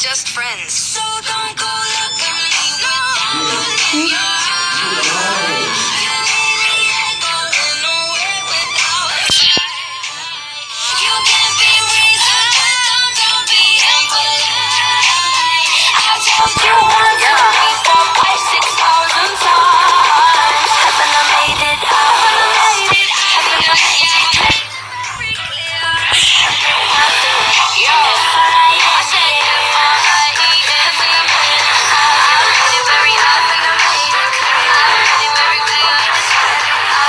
just friends. So don't go look at me without your eyes. You really ain't going nowhere without a fight. You can be reasonable, don't be impolite. I've told you once, three, four, five, 6,000 times. Haven't I made it out? Haven't I made it out? Very clear. Yo, I said F-I-E-N. Haven't I made it out? Very, very hard. Haven't I made it clear? Very, very clear.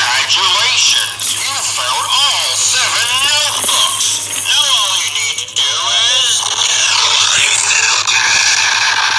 Congratulations! You found all 7 notebooks. Now all you need to do is bring them down.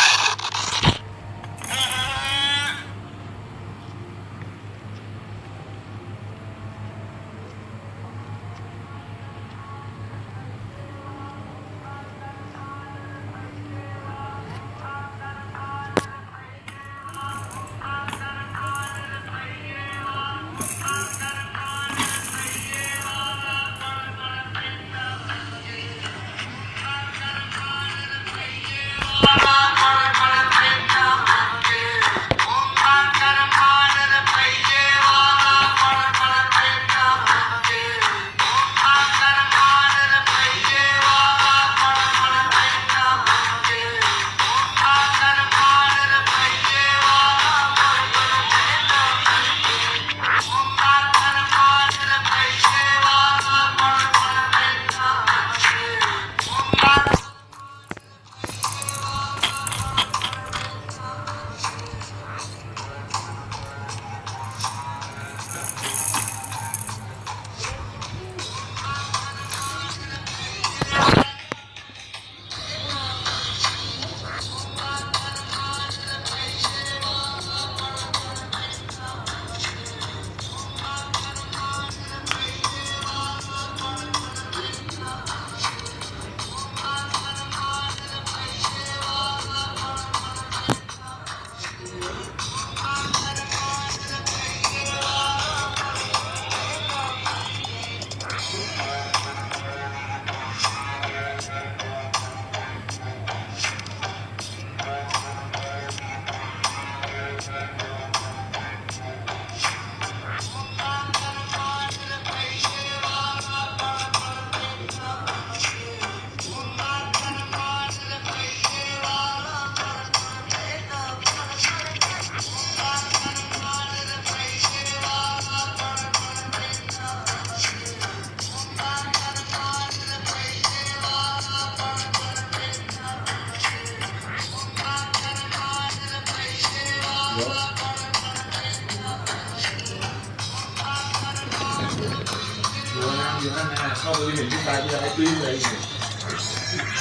อยู่นั่นนะเข้าไปเห็นที่ตายที่ไอ้ตื้อเลย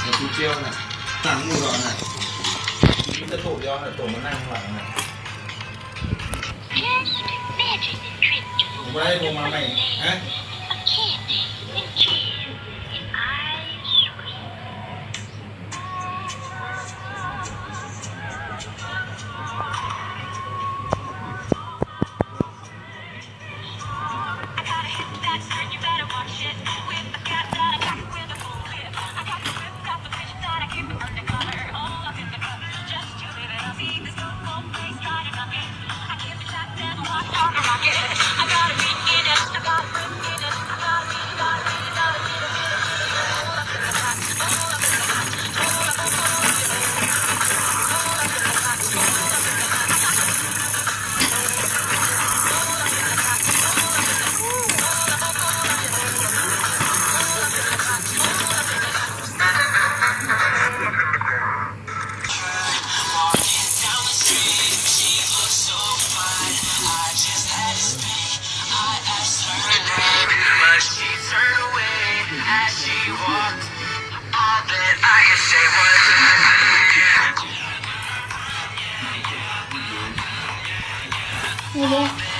มันคือเจียวน่ะนั่งดูก่อนน่ะมันจะโถย้อนโถมานั่งข้างหลังน่ะผมไม่ได้โทรมาใหม่ฮะHello.